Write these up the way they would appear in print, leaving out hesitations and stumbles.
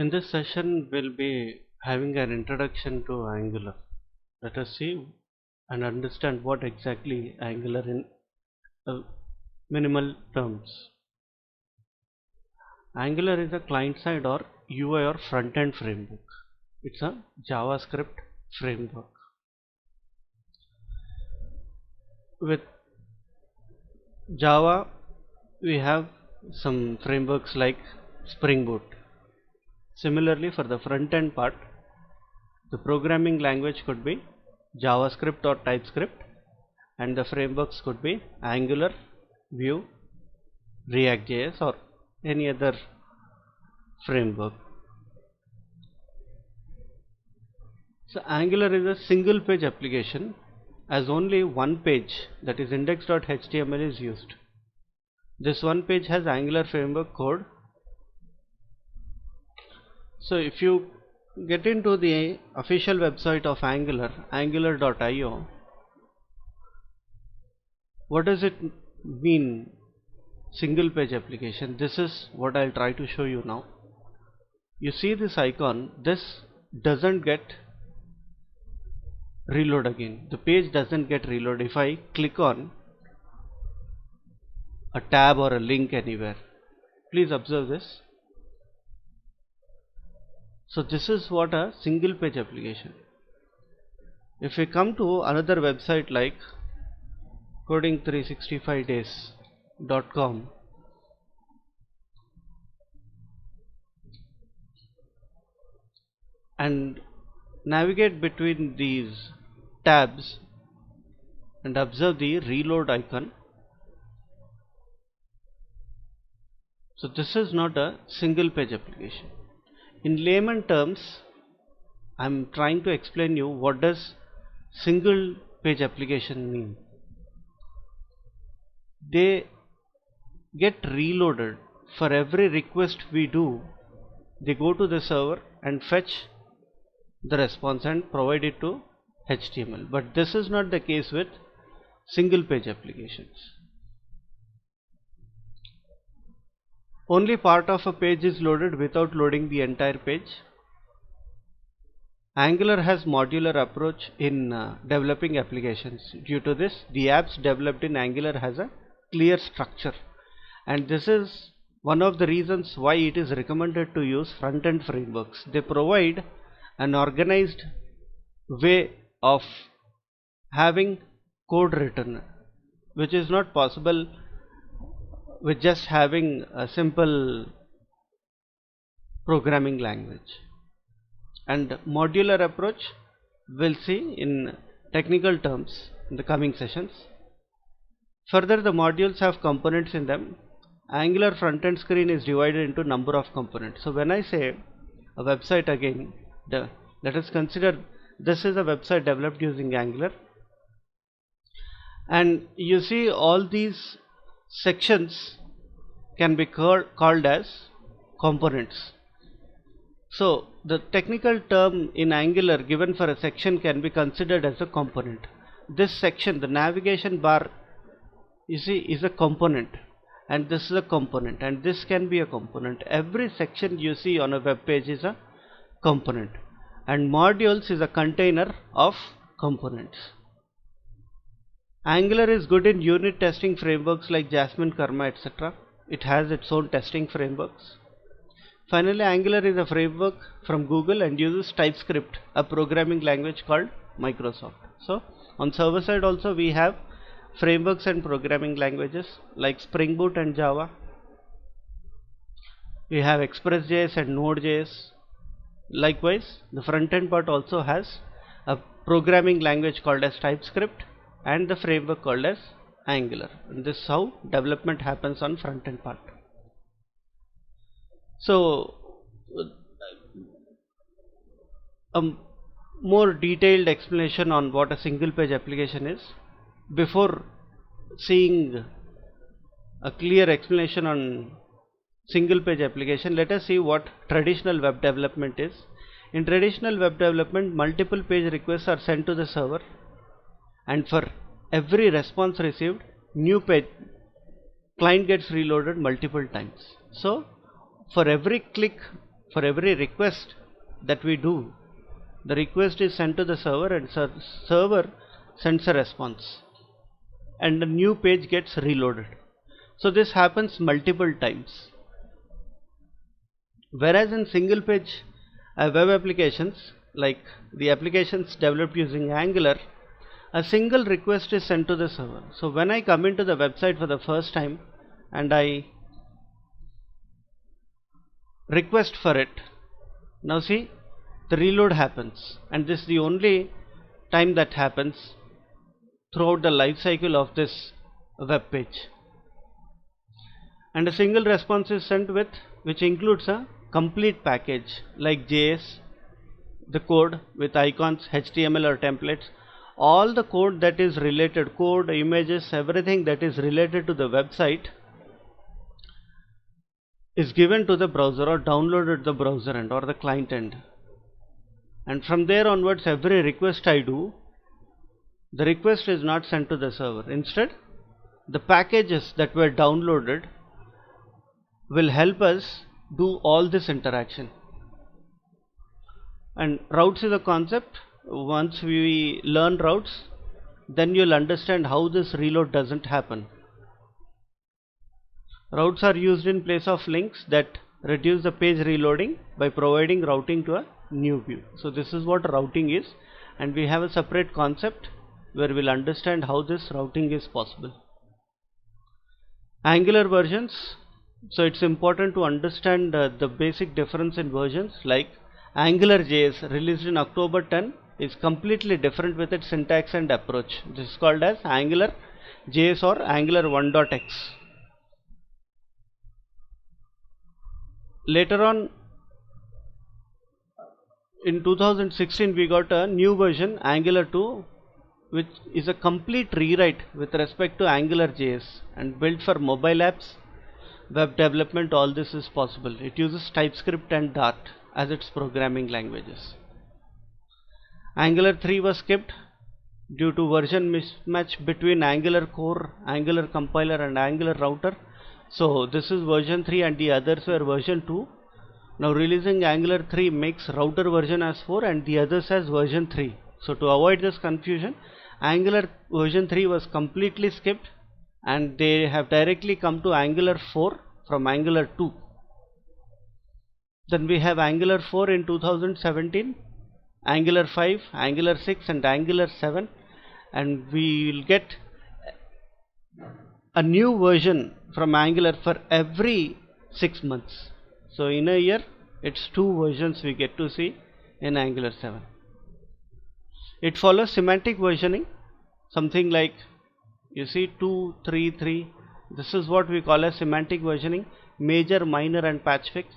In this session, we'll be having an introduction to Angular. Let us see and understand what exactly Angular in minimal terms. Angular is a client-side or UI or front-end framework. It's a JavaScript framework. With Java, we have some frameworks like Spring Boot. Similarly, for the front-end part, the programming language could be JavaScript or TypeScript, and the frameworks could be Angular, Vue, React.js or any other framework. So Angular is a single page application as only one page, that is index.html, is used. This one page has Angular framework code. So if you get into the official website of Angular, angular.io, what does it mean, single page application? This is what I'll try to show you now. You see this icon, this doesn't get reload again. The page doesn't get reload if I click on a tab or a link anywhere. Please observe this. So this is what a single page application. If we come to another website like coding365days.com, and navigate between these tabs and observe the reload icon. So this is not a single page application. In layman terms, I am trying to explain you what does single page application mean. They get reloaded for every request we do. They go to the server and fetch the response and provide it to HTML. But this is not the case with single page applications. Only part of a page is loaded without loading the entire page. Angular has modular approach in developing applications. Due to this, the apps developed in Angular has a clear structure, and this is one of the reasons why it is recommended to use front-end frameworks. They provide an organized way of having code written, which is not possible with just having a simple programming language. And modular approach we'll see in technical terms in the coming sessions. Further, the modules have components in them. Angular front-end screen is divided into number of components. So when I say a website, again, let us consider this is a website developed using Angular, and you see all these sections can be called as components. So the technical term in Angular given for a section can be considered as a component. This section, the navigation bar, you see, is a component, and this is a component, and this can be a component. Every section you see on a web page is a component, and modules is a container of components. Angular is good in unit testing frameworks like Jasmine, Karma, etc. It has its own testing frameworks. Finally, Angular is a framework from Google and uses TypeScript, a programming language called Microsoft. So on server side also we have frameworks and programming languages like Spring Boot and Java. We have Express.js and Node.js. Likewise, the front-end part also has a programming language called as TypeScript and the framework called as Angular. And this is how development happens on front-end part. So a more detailed explanation on what a single page application is. Before seeing a clear explanation on single page application, let us see what traditional web development is. In traditional web development, multiple page requests are sent to the server, and for every response received, new page client gets reloaded multiple times. So for every click for every request that we do, the request is sent to the server and server sends a response and a new page gets reloaded. So this happens multiple times. Whereas in single page web applications, like the applications developed using Angular, a single request is sent to the server. So when I come into the website for the first time and I request for it, now see, the reload happens, and this is the only time that happens throughout the life cycle of this web page. And a single response is sent with, which includes a complete package like JS, the code with icons, HTML or templates, all the code that is related, code, images, everything that is related to the website is given to the browser or downloaded to the browser end or the client end. And from there onwards, every request I do, the request is not sent to the server. Instead, the packages that were downloaded will help us do all this interaction. And routes is a concept. Once we learn routes, then you'll understand how this reload doesn't happen. Routes are used in place of links that reduce the page reloading by providing routing to a new view. So this is what routing is, and we have a separate concept where we'll understand how this routing is possible. Angular versions. So it's important to understand the basic difference in versions. Like AngularJS released in October 10 is completely different with its syntax and approach. This is called as AngularJS or Angular 1.x. Later on in 2016 we got a new version, Angular 2, which is a complete rewrite with respect to AngularJS and built for mobile apps, web development. All this is possible. It uses TypeScript and Dart as its programming languages. Angular 3 was skipped due to version mismatch between Angular core, Angular compiler and Angular router. So this is version 3 and the others were version 2. Now releasing Angular 3 makes router version as 4 and the others as version 3. So to avoid this confusion, Angular version 3 was completely skipped and they have directly come to Angular 4 from Angular 2. Then we have Angular 4 in 2017, Angular 5, Angular 6 and Angular 7, and we will get a new version from Angular for every 6 months. So in a year it's 2 versions we get to see in Angular 7. It follows semantic versioning, something like, you see, 2, 3, 3. This is what we call as semantic versioning, major, minor and patch fix.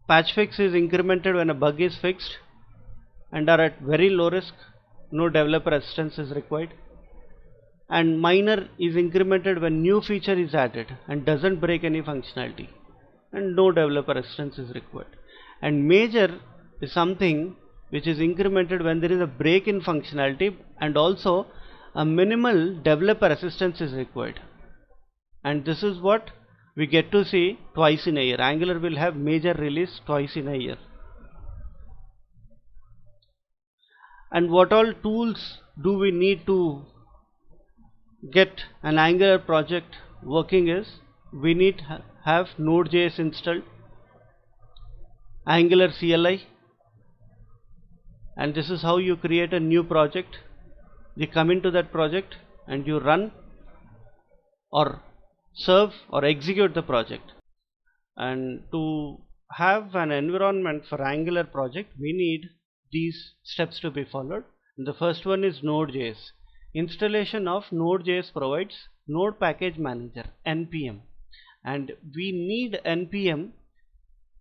Patch fix is incremented when a bug is fixed and are at very low risk, no developer assistance is required. And minor is incremented when new feature is added and doesn't break any functionality and no developer assistance is required. And major is something which is incremented when there is a break in functionality and also a minimal developer assistance is required. And this is what we get to see twice in a year. Angular will have major release twice in a year. And what all tools do we need to get an Angular project working is, we need to have Node.js installed, Angular CLI, and this is how you create a new project. You come into that project and you run or serve or execute the project. And to have an environment for Angular project, we need these steps to be followed. And the first one is Node.js. Installation of Node.js provides Node Package Manager, NPM, and we need NPM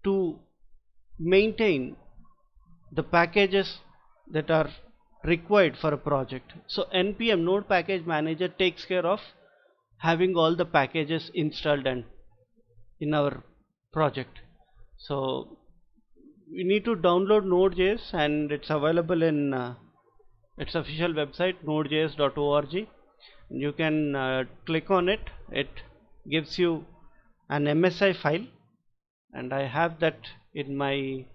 to maintain the packages that are required for a project. So NPM, Node Package Manager, takes care of having all the packages installed and in our project. So we need to download Node.js and it's available in its official website, nodejs.org. You can click on it. It gives you an MSI file, and I have that in my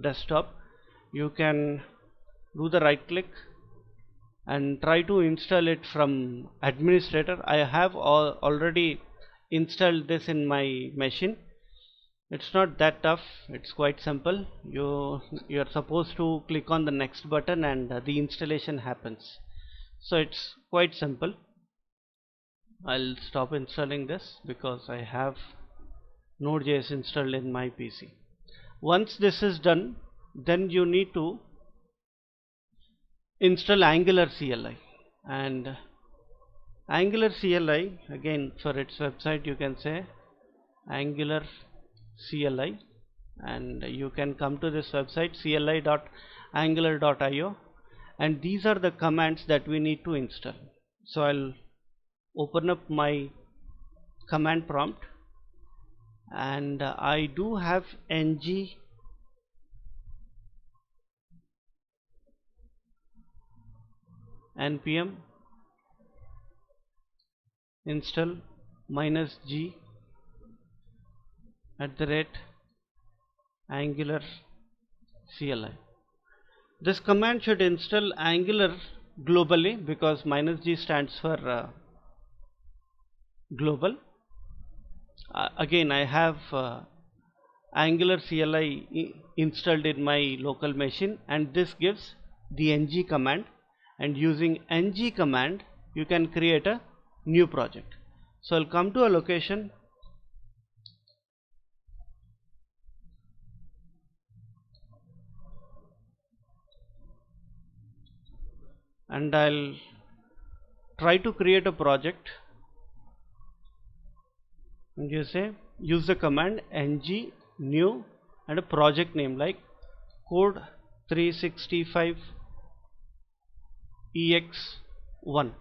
desktop. You can do the right click and try to install it from administrator. I have already installed this in my machine. It's not that tough, it's quite simple. You're supposed to click on the next button and the installation happens. So it's quite simple. I'll stop installing this because I have Node.js installed in my PC. Once this is done, then you need to install Angular CLI. And Angular CLI, again for its website you can say Angular CLI, and you can come to this website cli.angular.io, and these are the commands that we need to install. So I'll open up my command prompt, and I do have ng npm install -g @angular CLI. This command should install Angular globally because -g stands for global. Again, I have Angular CLI installed in my local machine, and this gives the ng command, and using ng command you can create a new project. So I'll come to a location, and I'll try to create a project, and you say use the command ng new and a project name like code 365 ex1.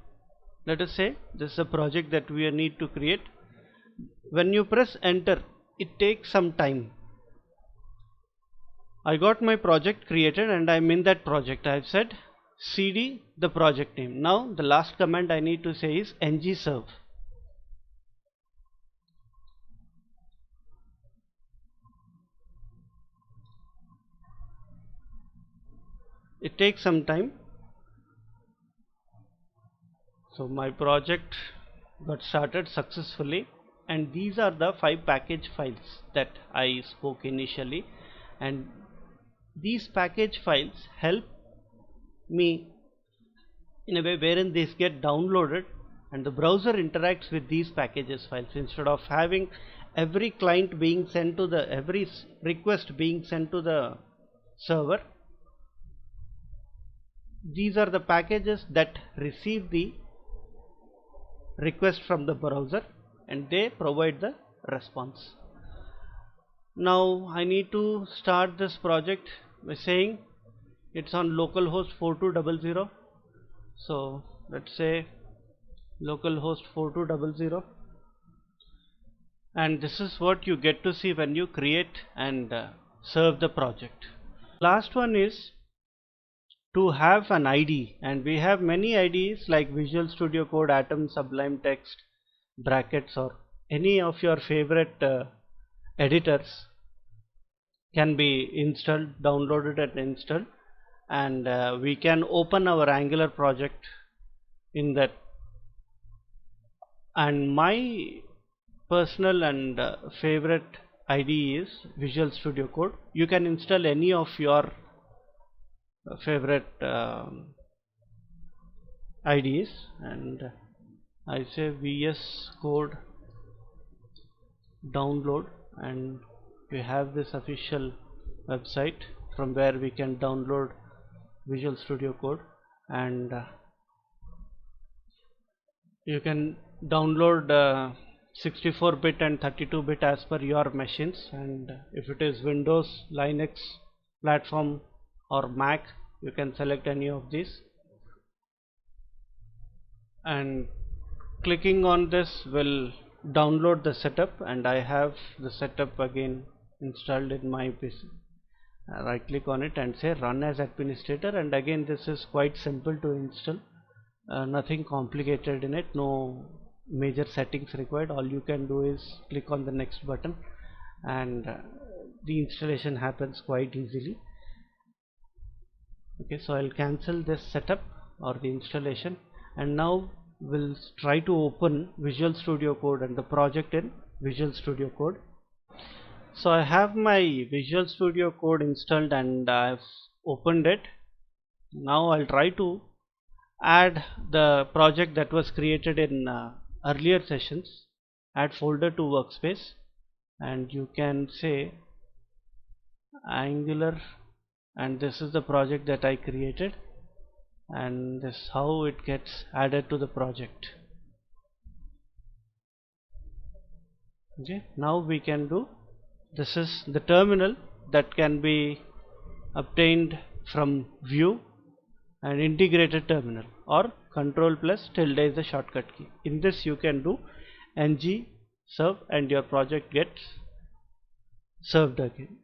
Let us say this is a project that we need to create. When you press enter, it takes some time. I got my project created and I'm in that project. I've said cd the project name. Now the last command I need to say is ng serve. It takes some time. So my project got started successfully, and these are the 5 package files that I spoke initially, and these package files help me in a way wherein these get downloaded and the browser interacts with these packages files instead of having every client being sent to the every request being sent to the server. These are the packages that receive the request from the browser and they provide the response. Now I need to start this project by saying it's on localhost 4200. So let's say localhost 4200, and this is what you get to see when you create and serve the project. Last one is to have an ID, and we have many IDs like Visual Studio Code, Atom, Sublime Text, Brackets, or any of your favorite editors can be installed, downloaded and installed, and we can open our Angular project in that. And my personal and favorite IDE is Visual Studio Code. You can install any of your favorite IDEs, and I say VS Code download, and we have this official website from where we can download Visual Studio Code, and you can download 64-bit and 32-bit as per your machines, and if it is Windows, Linux platform or Mac, you can select any of these, and clicking on this will download the setup, and I have the setup again installed in my PC. Right click on it and say run as administrator, and again this is quite simple to install, nothing complicated in it, no major settings required. All you can do is click on the next button, and the installation happens quite easily. Okay, so I'll cancel this setup or the installation, and now we'll try to open Visual Studio Code and the project in Visual Studio Code. So I have my Visual Studio Code installed and I've opened it. Now I'll try to add the project that was created in earlier sessions. Add folder to workspace, and you can say Angular, and this is the project that I created, and this is how it gets added to the project. Okay, now we can do, this is the terminal that can be obtained from view and integrated terminal, or control plus tilde is the shortcut key. In this you can do ng serve and your project gets served again.